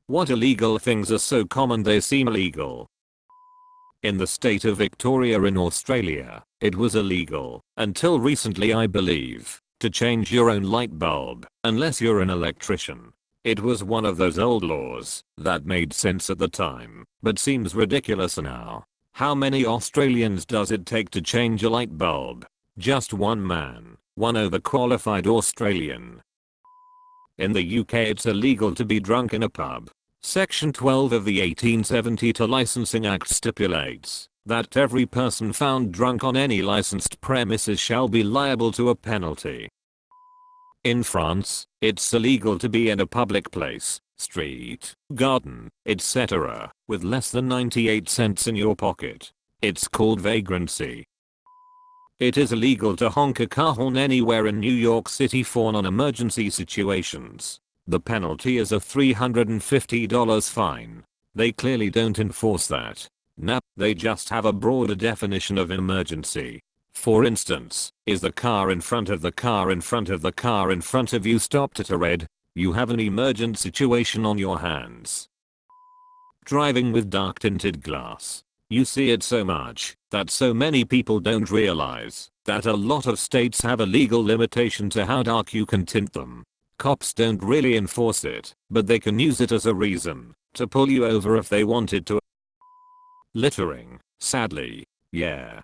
What illegal things are so common they seem illegal? In the state of Victoria in Australia, it was illegal, until recently I believe, to change your own light bulb, unless you're an electrician. It was one of those old laws that made sense at the time, but seems ridiculous now. How many Australians does it take to change a light bulb? Just one man, one overqualified Australian. In the UK it's illegal to be drunk in a pub. Section 12 of the 1872 Licensing Act stipulates that every person found drunk on any licensed premises shall be liable to a penalty. In France, it's illegal to be in a public place, street, garden, etc., with less than 98 cents in your pocket. It's called vagrancy. It is illegal to honk a car horn anywhere in New York City for non-emergency situations. The penalty is a $350 fine. They clearly don't enforce that. Nah, they just have a broader definition of emergency. For instance, is the car in front of the car in front of the car in front of you stopped at a red? You have an emergent situation on your hands. Driving with dark tinted glass. You see it so much that so many people don't realize that a lot of states have a legal limitation to how dark you can tint them. Cops don't really enforce it, but they can use it as a reason to pull you over if they wanted to. Littering, sadly, yeah.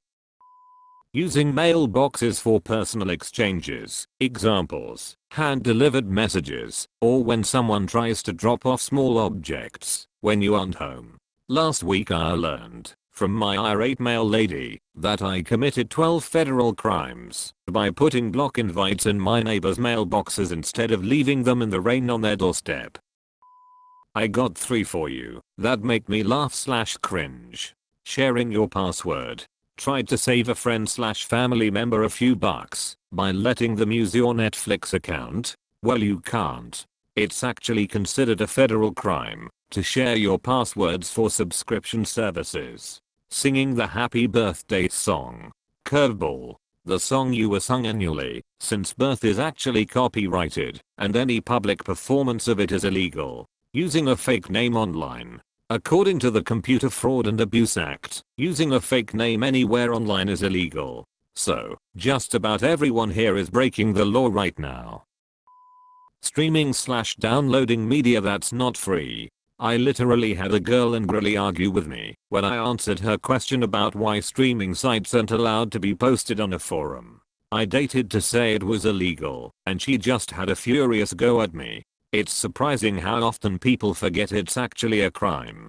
Using mailboxes for personal exchanges, examples, hand-delivered messages, or when someone tries to drop off small objects when you aren't home. Last week I learned from my irate mail lady that I committed 12 federal crimes by putting block invites in my neighbor's mailboxes instead of leaving them in the rain on their doorstep. I got 3 for you that make me laugh/cringe. Sharing your password. Tried to save a friend/family member a few bucks by letting them use your Netflix account? Well, you can't. It's actually considered a federal crime to share your passwords for subscription services. Singing the happy birthday song. Curveball. The song you were sung annually, since birth is actually copyrighted, and any public performance of it is illegal. Using a fake name online. According to the Computer Fraud and Abuse Act, using a fake name anywhere online is illegal. So, just about everyone here is breaking the law right now. Streaming/downloading media that's not free. I literally had a girl angrily argue with me when I answered her question about why streaming sites aren't allowed to be posted on a forum. I dated to say it was illegal, and she just had a furious go at me. It's surprising how often people forget it's actually a crime.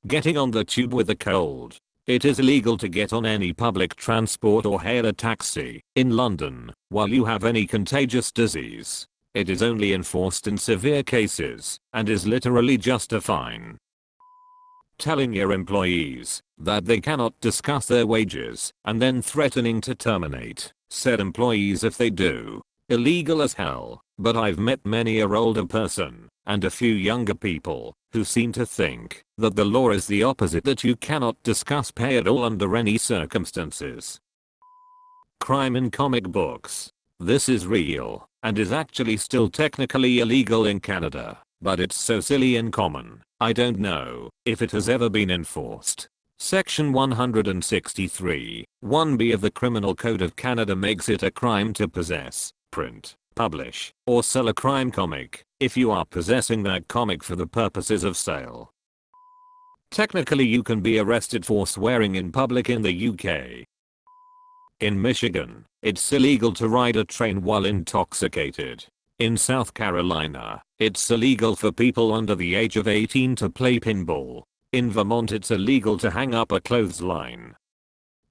Getting on the tube with a cold. It is illegal to get on any public transport or hail a taxi in London while you have any contagious disease. It is only enforced in severe cases and is literally just a fine. Telling your employees that they cannot discuss their wages and then threatening to terminate said employees if they do. Illegal as hell, but I've met many a older person and a few younger people who seem to think that the law is the opposite, that you cannot discuss pay at all under any circumstances. Crime in comic books. This is real and is actually still technically illegal in Canada, but it's so silly and common, I don't know if it has ever been enforced. Section 163, 1B of the Criminal Code of Canada makes it a crime to possess, print, publish, or sell a crime comic if you are possessing that comic for the purposes of sale. Technically you can be arrested for swearing in public in the UK. In Michigan, it's illegal to ride a train while intoxicated. In South Carolina, it's illegal for people under the age of 18 to play pinball. In Vermont it's illegal to hang up a clothesline.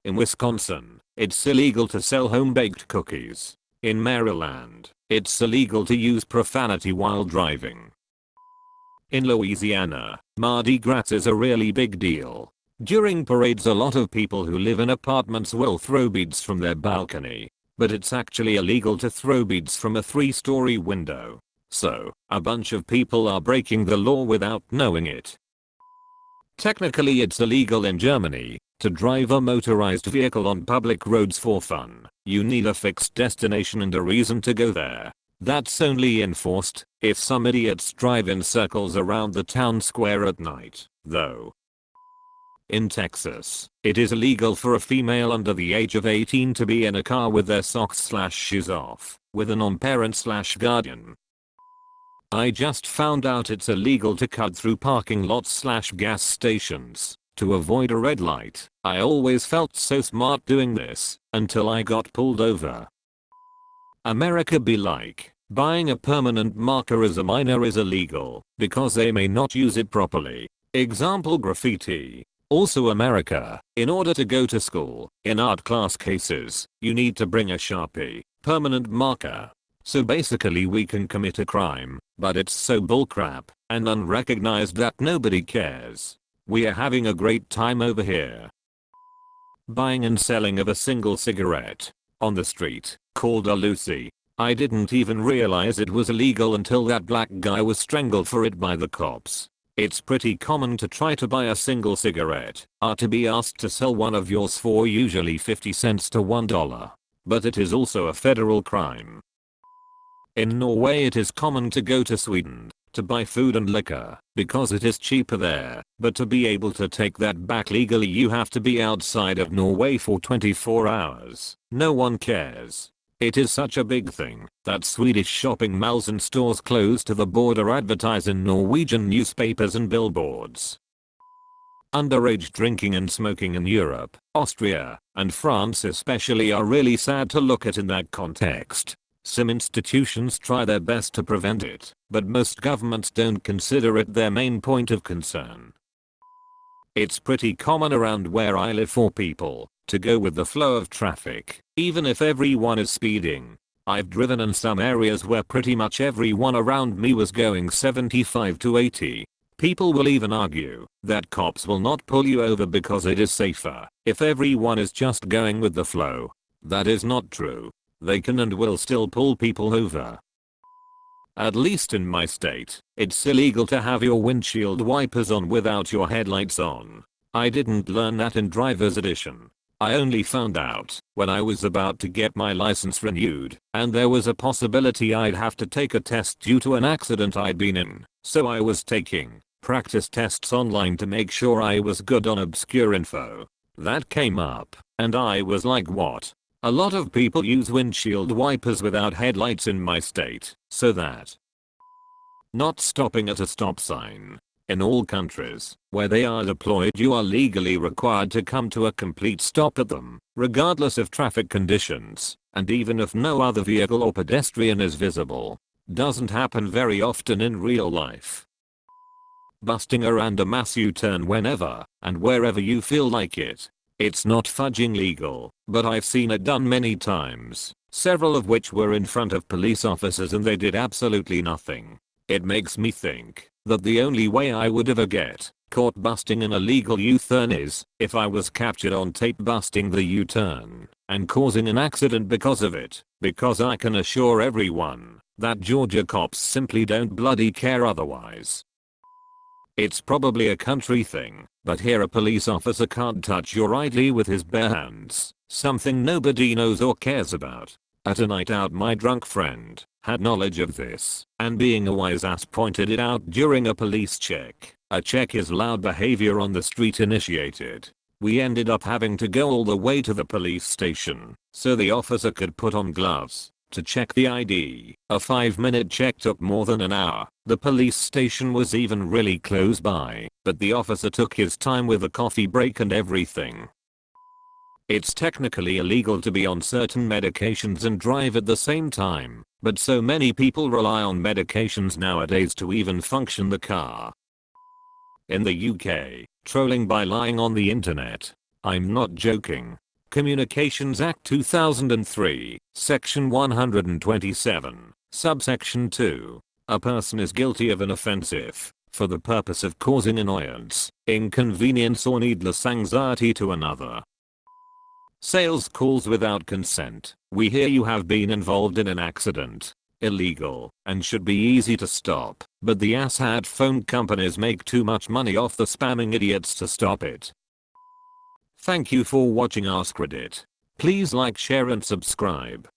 In Wisconsin, it's illegal to sell home-baked cookies. In Maryland, it's illegal to use profanity while driving. In Louisiana, Mardi Gras is a really big deal. During parades a lot of people who live in apartments will throw beads from their balcony, but it's actually illegal to throw beads from a 3-story window. So, a bunch of people are breaking the law without knowing it. Technically it's illegal in Germany to drive a motorized vehicle on public roads for fun. You need a fixed destination and a reason to go there. That's only enforced if some idiots drive in circles around the town square at night, though. In Texas, it is illegal for a female under the age of 18 to be in a car with their socks/shoes off, with a non-parent/guardian. I just found out it's illegal to cut through parking lots/gas stations to avoid a red light. I always felt so smart doing this, until I got pulled over. America be like, buying a permanent marker as a minor is illegal, because they may not use it properly. Example graffiti. Also America, in order to go to school, in art class cases, you need to bring a Sharpie, permanent marker. So basically we can commit a crime, but it's so bullcrap and unrecognized that nobody cares. We are having a great time over here. Buying and selling of a single cigarette on the street, called a Lucy. I didn't even realize it was illegal until that black guy was strangled for it by the cops. It's pretty common to try to buy a single cigarette, or to be asked to sell one of yours for usually 50 cents to $1. But it is also a federal crime. In Norway it is common to go to Sweden to buy food and liquor because it is cheaper there, but to be able to take that back legally you have to be outside of Norway for 24 hours. No one cares. It is such a big thing that Swedish shopping malls and stores close to the border advertise in Norwegian newspapers and billboards. Underage drinking and smoking in Europe, Austria, and France especially are really sad to look at in that context. Some institutions try their best to prevent it, but most governments don't consider it their main point of concern. It's pretty common around where I live for people to go with the flow of traffic, even if everyone is speeding. I've driven in some areas where pretty much everyone around me was going 75 to 80. People will even argue that cops will not pull you over because it is safer if everyone is just going with the flow. That is not true. They can and will still pull people over. At least in my state, it's illegal to have your windshield wipers on without your headlights on. I didn't learn that in driver's edition. I only found out when I was about to get my license renewed, and there was a possibility I'd have to take a test due to an accident I'd been in, so I was taking practice tests online to make sure I was good on obscure info. That came up, and I was like, what? A lot of people use windshield wipers without headlights in my state, so that. Not stopping at a stop sign. In all countries where they are deployed you are legally required to come to a complete stop at them, regardless of traffic conditions, and even if no other vehicle or pedestrian is visible. Doesn't happen very often in real life. Busting a random mass U-turn whenever and wherever you feel like it. It's not fudging legal, but I've seen it done many times, several of which were in front of police officers and they did absolutely nothing. It makes me think that the only way I would ever get caught busting an illegal U-turn is if I was captured on tape busting the U-turn and causing an accident because of it, because I can assure everyone that Georgia cops simply don't bloody care otherwise. It's probably a country thing, but here a police officer can't touch your ID with his bare hands, something nobody knows or cares about. At a night out my drunk friend had knowledge of this, and being a wise ass pointed it out during a police check. A check is loud behavior on the street initiated. We ended up having to go all the way to the police station, so the officer could put on gloves to check the ID. A 5-minute check took more than an hour. The police station was even really close by, but the officer took his time with a coffee break and everything. It's technically illegal to be on certain medications and drive at the same time, but so many people rely on medications nowadays to even function the car. In the UK, trolling by lying on the internet. I'm not joking. Communications Act 2003, Section 127, Subsection 2. A person is guilty of an offense if, for the purpose of causing annoyance, inconvenience or needless anxiety to another. Sales calls without consent. We hear you have been involved in an accident. Illegal and should be easy to stop, but the asshat phone companies make too much money off the spamming idiots to stop it. Thank you for watching AskReddit. Please like, share and subscribe.